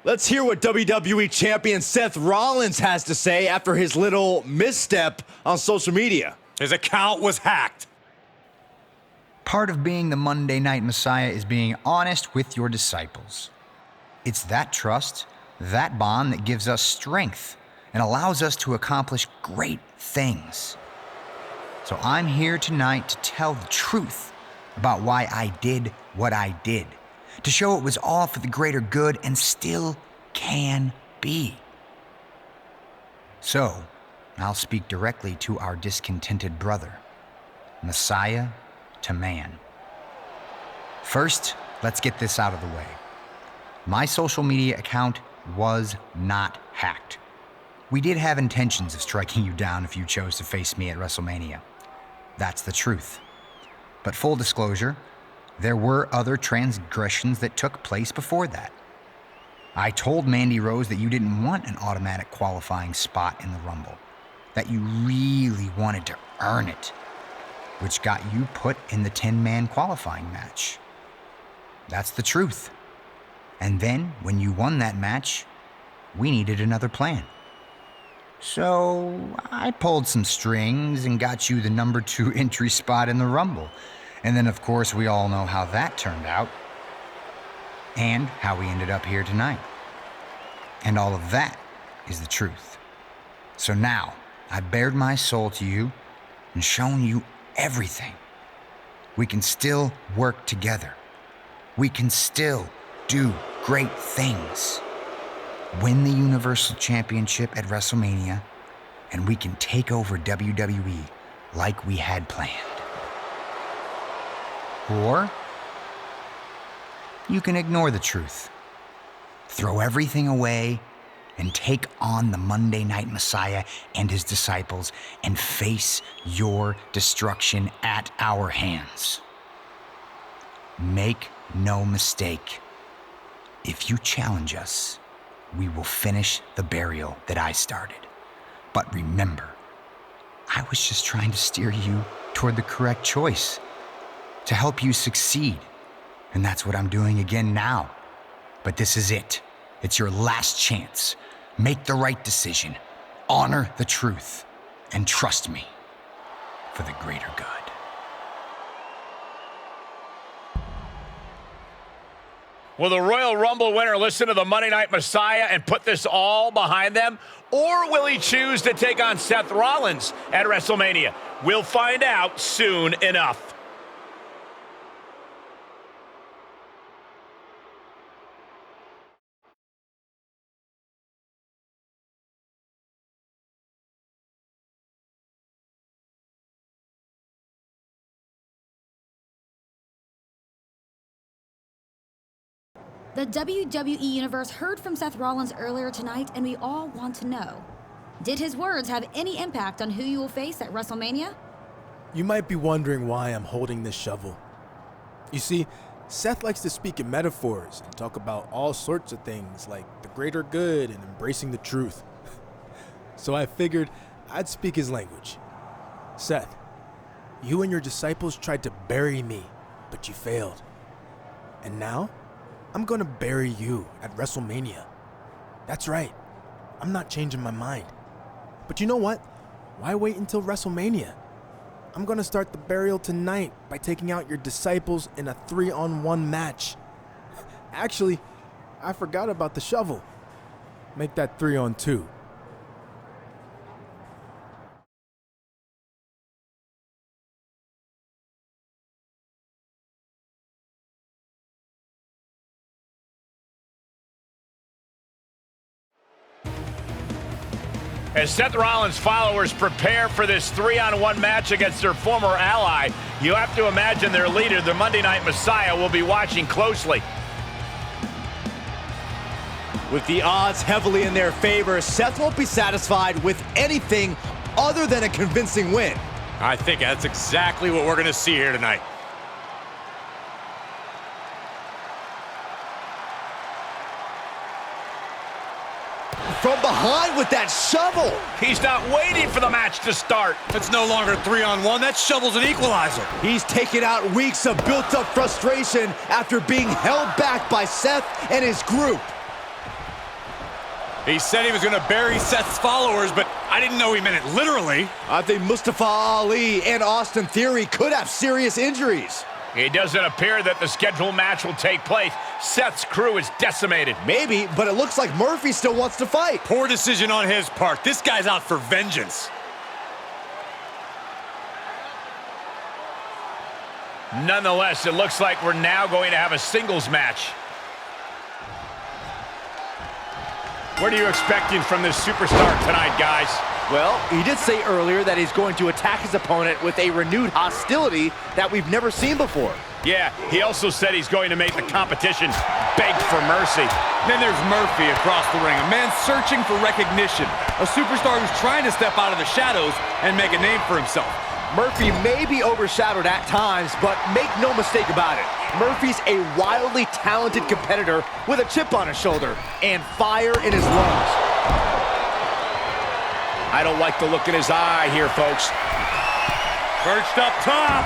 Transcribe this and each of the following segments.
Let's hear what WWE Champion Seth Rollins has to say after his little misstep on social media. His account was hacked. Part of being the Monday Night Messiah is being honest with your disciples. It's that trust, that bond that gives us strength and allows us to accomplish great things. So I'm here tonight to tell the truth about why I did what I did, to show it was all for the greater good and still can be. So, I'll speak directly to our discontented brother, Messiah to man. First, let's get this out of the way. My social media account was not hacked. We did have intentions of striking you down if you chose to face me at WrestleMania. That's the truth. But full disclosure, there were other transgressions that took place before that. I told Mandy Rose that you didn't want an automatic qualifying spot in the Rumble, that you really wanted to earn it, which got you put in the 10-man qualifying match. That's the truth. And then, when you won that match, we needed another plan. So, I pulled some strings and got you the number 2 entry spot in the Rumble. And then, of course, we all know how that turned out. And how we ended up here tonight. And all of that is the truth. So now, I've bared my soul to you and shown you everything. We can still work together. We can still do great things. Win the Universal Championship at WrestleMania, and we can take over WWE like we had planned. Or you can ignore the truth, throw everything away, and take on the Monday Night Messiah and his disciples and face your destruction at our hands. Make no mistake, if you challenge us, we will finish the burial that I started. But remember, I was just trying to steer you toward the correct choice, to help you succeed. And that's what I'm doing again now. But this is it. It's your last chance. Make the right decision, honor the truth, and trust me for the greater good. Will the Royal Rumble winner listen to the Monday Night Messiah and put this all behind them? Or will he choose to take on Seth Rollins at WrestleMania? We'll find out soon enough. The WWE Universe heard from Seth Rollins earlier tonight, and we all want to know. Did his words have any impact on who you will face at WrestleMania? You might be wondering why I'm holding this shovel. You see, Seth likes to speak in metaphors and talk about all sorts of things like the greater good and embracing the truth. So I figured I'd speak his language. Seth, you and your disciples tried to bury me, but you failed. And now, I'm gonna bury you at WrestleMania. That's right, I'm not changing my mind. But you know what? Why wait until WrestleMania? I'm gonna start the burial tonight by taking out your disciples in a 3-on-1 match. Actually, I forgot about the shovel. Make that 3-on-2. As Seth Rollins' followers prepare for this 3-on-1 match against their former ally, you have to imagine their leader, the Monday Night Messiah, will be watching closely. With the odds heavily in their favor, Seth won't be satisfied with anything other than a convincing win. I think that's exactly what we're going to see here tonight. From behind with that shovel. He's not waiting for the match to start. It's no longer 3-on-1. That shovel's an equalizer. He's taken out weeks of built-up frustration after being held back by Seth and his group. He said he was going to bury Seth's followers, but I didn't know he meant it literally. I think Mustafa Ali and Austin Theory could have serious injuries. It doesn't appear that the scheduled match will take place. Seth's crew is decimated. Maybe, but it looks like Murphy still wants to fight. Poor decision on his part. This guy's out for vengeance. Nonetheless, it looks like we're now going to have a singles match. What are you expecting from this superstar tonight, guys? Well, he did say earlier that he's going to attack his opponent with a renewed hostility that we've never seen before. Yeah, he also said he's going to make the competition beg for mercy. Then there's Murphy across the ring, a man searching for recognition, a superstar who's trying to step out of the shadows and make a name for himself. Murphy may be overshadowed at times, but make no mistake about it. Murphy's a wildly talented competitor with a chip on his shoulder and fire in his lungs. I don't like the look in his eye here, folks. Perched up top.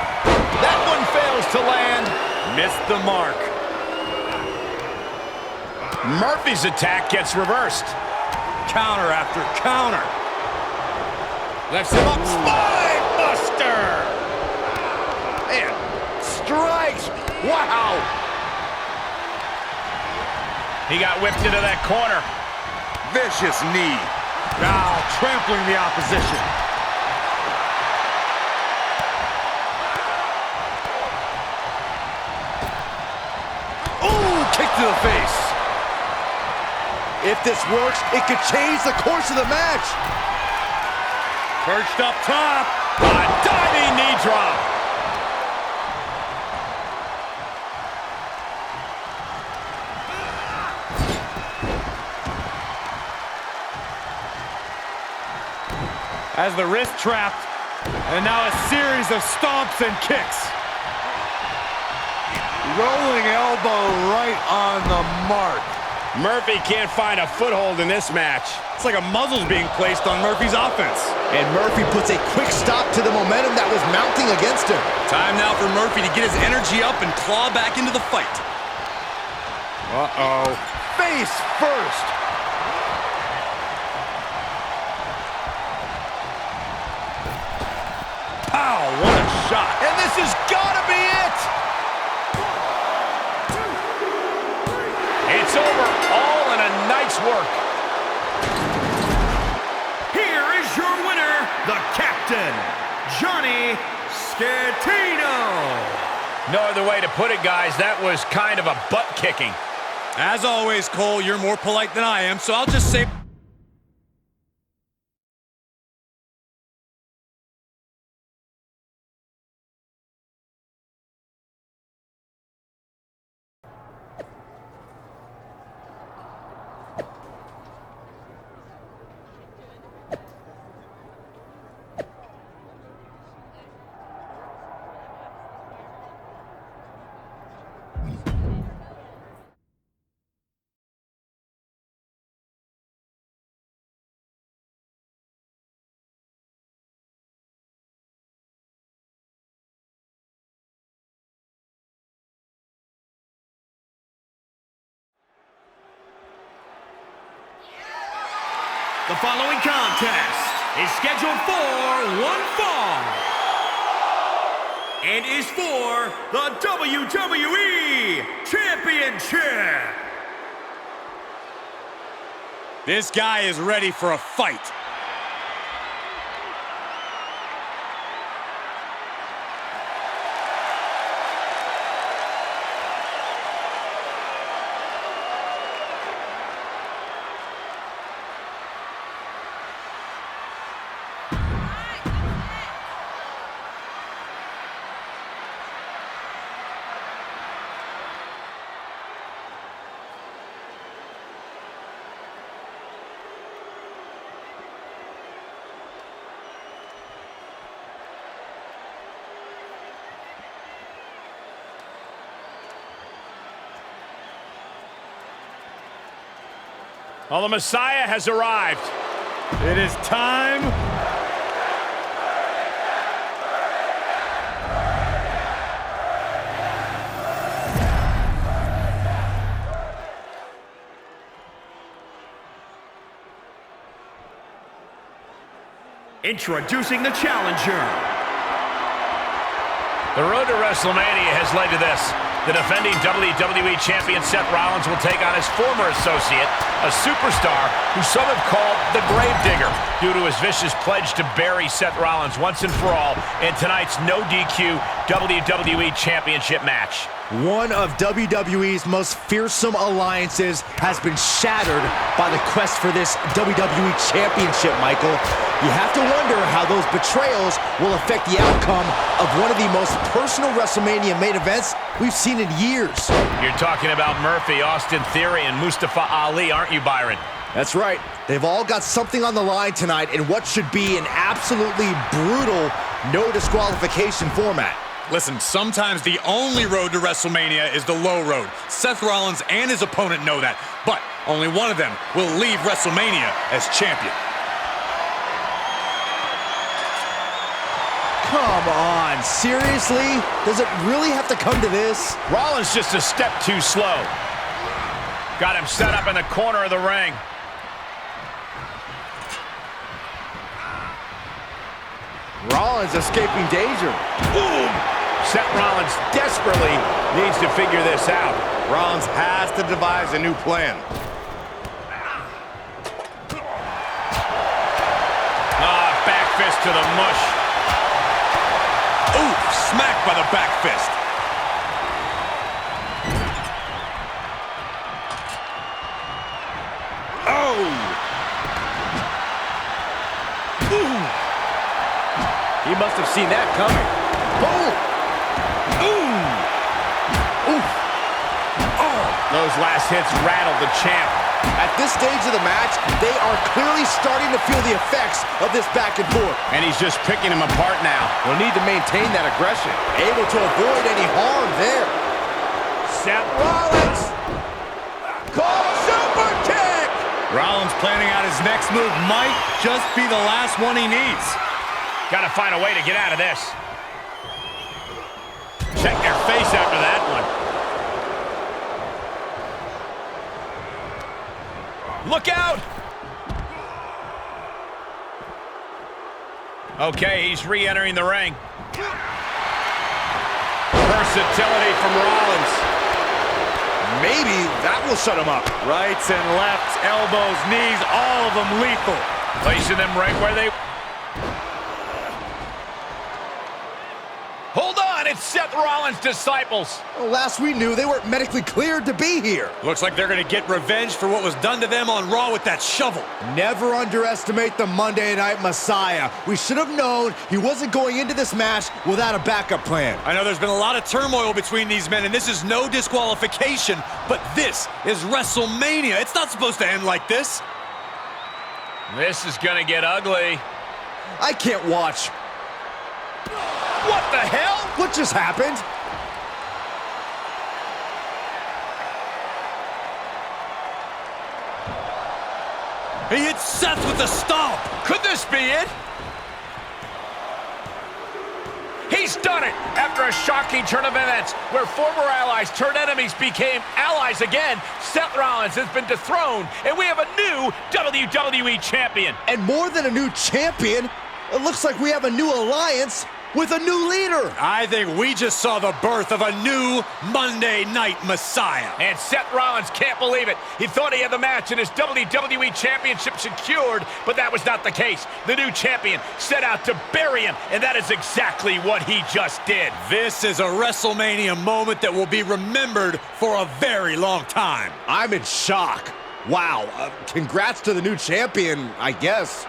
That one fails to land. Missed the mark. Murphy's attack gets reversed. Counter after counter. Lifts him up. Spine buster. Man, strikes. Wow. He got whipped into that corner. Vicious knee. Now trampling the opposition. Ooh, kick to the face. If this works, it could change the course of the match. Perched up top. A diving knee drop. Has the wrist trapped, and now a series of stomps and kicks. Rolling elbow right on the mark. Murphy can't find a foothold in this match. It's like a muzzle's being placed on Murphy's offense. And Murphy puts a quick stop to the momentum that was mounting against him. Time now for Murphy to get his energy up and claw back into the fight. Uh-oh. Face first. Pow, what a shot. And this has got to be it. It's over, all in a night's work. Here is your winner, the Captain, Johnny Scatino. No other way to put it, guys. That was kind of a butt kicking. As always, Cole, you're more polite than I am, so I'll just say... The following contest is scheduled for one fall and is for the WWE Championship. This guy is ready for a fight. Well, the Messiah has arrived. It is time. introducing the challenger. The road to WrestleMania has led to this. The defending WWE Champion Seth Rollins will take on his former associate, a superstar who some have called the Gravedigger, due to his vicious pledge to bury Seth Rollins once and for all in tonight's no DQ WWE Championship match. One of WWE's most fearsome alliances has been shattered by the quest for this WWE Championship, Michael. You have to wonder how those betrayals will affect the outcome of one of the most personal WrestleMania main events we've seen in years. You're talking about Murphy, Austin Theory, and Mustafa Ali, aren't you, Byron? That's right. They've all got something on the line tonight in what should be an absolutely brutal no disqualification format. Listen, sometimes the only road to WrestleMania is the low road. Seth Rollins and his opponent know that, but only one of them will leave WrestleMania as champion. Come on, seriously? Does it really have to come to this? Rollins just a step too slow. Got him set up in the corner of the ring. Rollins escaping danger. Boom! Seth Rollins desperately needs to figure this out. Rollins has to devise a new plan. Back fist to the mush. Ooh, smacked by the back fist. Oh! Ooh. He must have seen that coming. Boom! Ooh! Ooh! Oh! Those last hits rattled the champ. At this stage of the match, they are clearly starting to feel the effects of this back and forth. And he's just picking him apart now. They'll need to maintain that aggression. Able to avoid any harm there. Seth Rollins! Called super kick! Rollins planning out his next move might just be the last one he needs. Got to find a way to get out of this. Check their face after that one. Look out! Okay, he's re-entering the ring. Versatility from Rollins. Maybe that will shut him up. Rights and lefts, elbows, knees, all of them lethal. Placing them right where they... Hold on, it's Seth Rollins' disciples. Well, last we knew, they weren't medically cleared to be here. Looks like they're going to get revenge for what was done to them on Raw with that shovel. Never underestimate the Monday Night Messiah. We should have known he wasn't going into this match without a backup plan. I know there's been a lot of turmoil between these men, and this is no disqualification, but this is WrestleMania. It's not supposed to end like this. This is going to get ugly. I can't watch. What the hell? What just happened? He hits Seth with the stomp. Could this be it? He's done it after a shocking turn of events where former allies turned enemies became allies again. Seth Rollins has been dethroned, and we have a new WWE champion. And more than a new champion, it looks like we have a new alliance with a new leader. I think we just saw the birth of a new Monday Night Messiah. And Seth Rollins can't believe it. He thought he had the match and his WWE Championship secured, but that was not the case. The new champion set out to bury him, and that is exactly what he just did. This is a WrestleMania moment that will be remembered for a very long time. I'm in shock. Wow. Congrats to the new champion, I guess.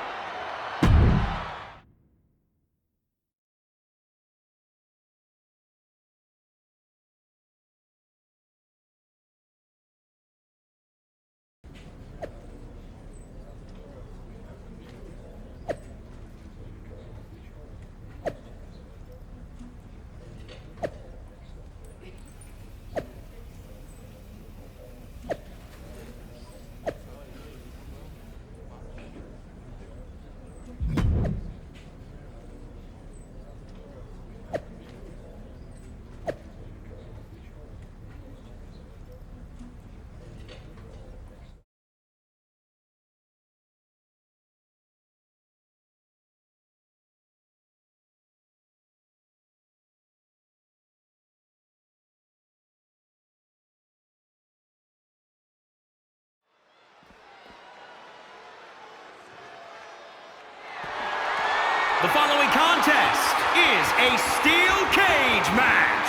The following contest is a steel cage match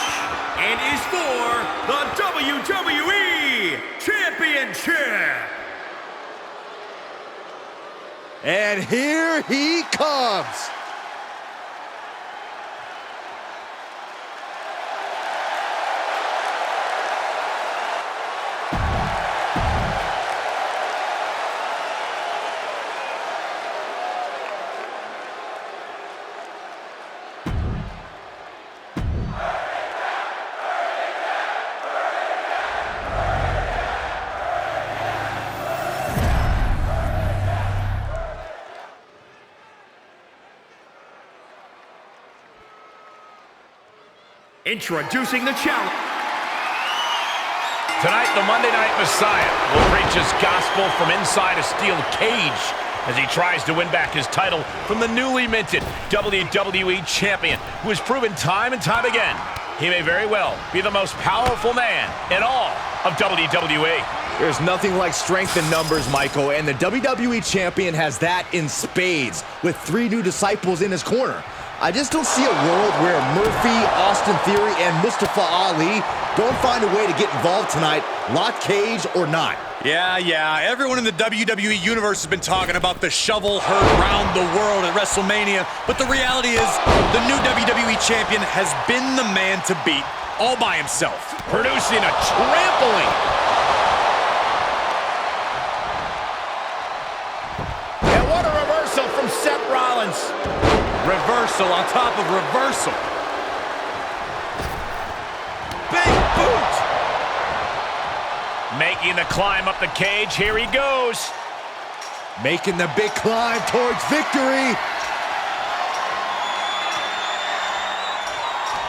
and is for the WWE Championship. And here he comes. Introducing the challenge. Tonight, the Monday Night Messiah will preach his gospel from inside a steel cage as he tries to win back his title from the newly minted WWE Champion, who has proven time and time again he may very well be the most powerful man in all of WWE. There's nothing like strength in numbers, Michael, and the WWE Champion has that in spades with 3 new disciples in his corner. I just don't see a world where Murphy, Austin Theory, and Mustafa Ali don't find a way to get involved tonight, lock cage or not. Yeah. Everyone in the WWE Universe has been talking about the shovel heard around the world at WrestleMania, but the reality is the new WWE Champion has been the man to beat all by himself. Producing a trampling. And what a reversal from Seth Rollins. Reversal on top of reversal. Big boot. Making the climb up the cage. Here he goes. Making the big climb towards victory.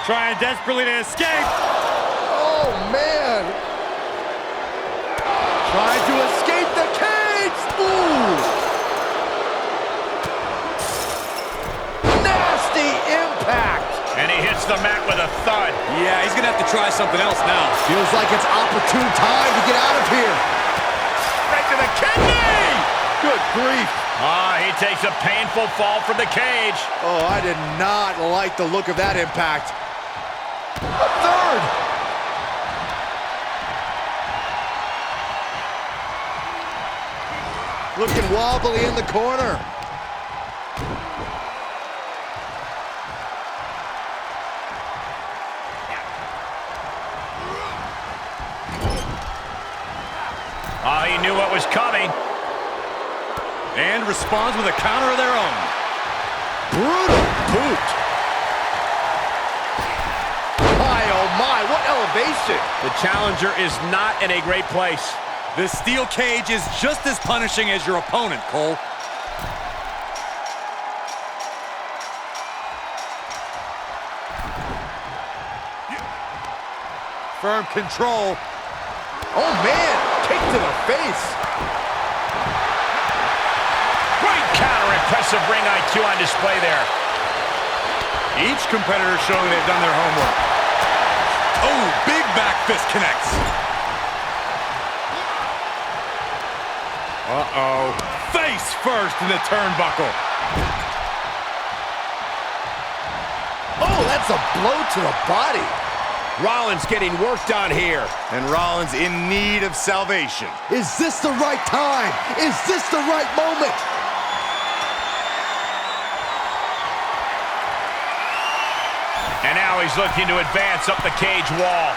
Trying desperately to escape. Oh, man. Trying to escape the cage. Ooh. And he hits the mat with a thud. Yeah, he's gonna have to try something else now. Feels like it's opportune time to get out of here. Right to the kidney! Good grief. He takes a painful fall from the cage. Oh, I did not like the look of that impact. A third. Looking wobbly in the corner. He knew what was coming. And responds with a counter of their own. Brutal boot. My, oh my, what elevation. The challenger is not in a great place. The steel cage is just as punishing as your opponent, Cole. Firm control. Oh man, kick to the face. Great counter, impressive ring IQ on display there. Each competitor showing they've done their homework. Oh, big back fist connects. Uh-oh. Face first in the turnbuckle. Oh, that's a blow to the body. Rollins getting worked on here. And Rollins in need of salvation. Is this the right time? Is this the right moment? And now he's looking to advance up the cage wall.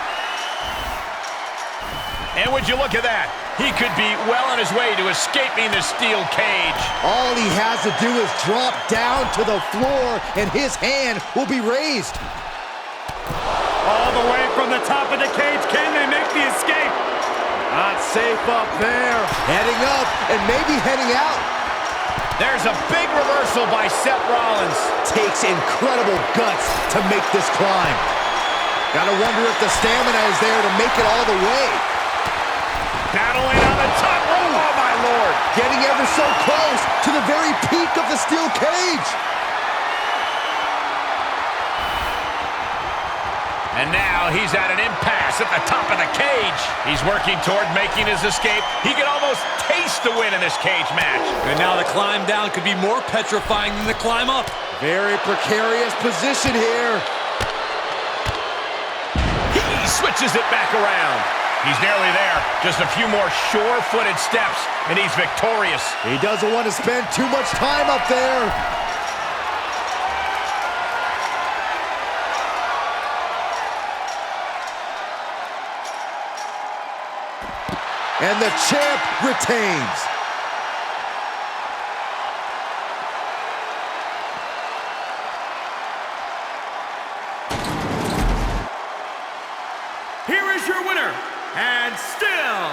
And would you look at that? He could be well on his way to escaping the steel cage. All he has to do is drop down to the floor and his hand will be raised. All the way from the top of the cage. Can they make the escape? Not safe up there. Heading up and maybe heading out. There's a big reversal by Seth Rollins. Takes incredible guts to make this climb. Gotta wonder if the stamina is there to make it all the way. Battling on the top rope. Oh, my Lord. Getting ever so close to the very peak of the steel cage. And now he's at an impasse at the top of the cage. He's working toward making his escape. He can almost taste the win in this cage match. And now the climb down could be more petrifying than the climb up. Very precarious position here. He switches it back around. He's nearly there. Just a few more sure-footed steps, and he's victorious. He doesn't want to spend too much time up there. And the champ retains. Here is your winner, and still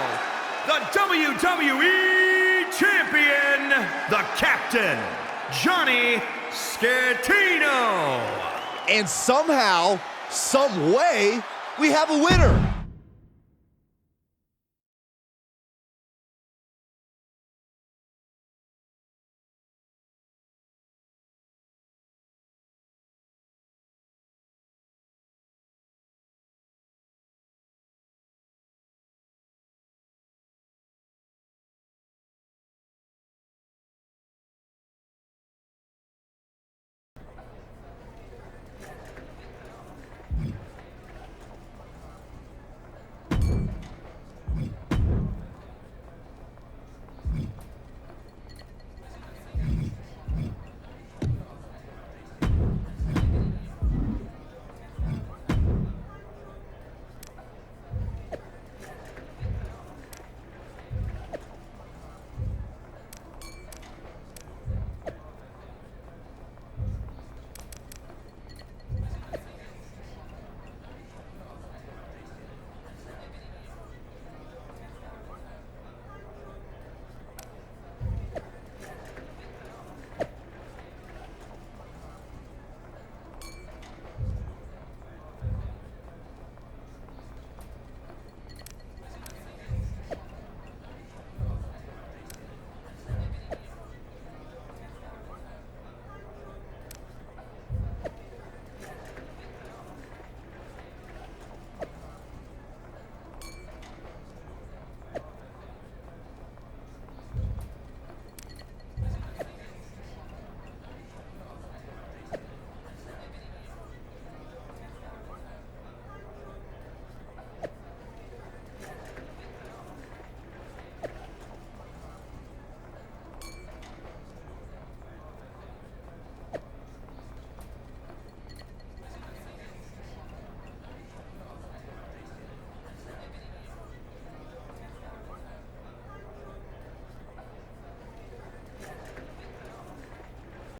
the WWE Champion, the Captain, Johnny Scatino. And somehow, some way, we have a winner.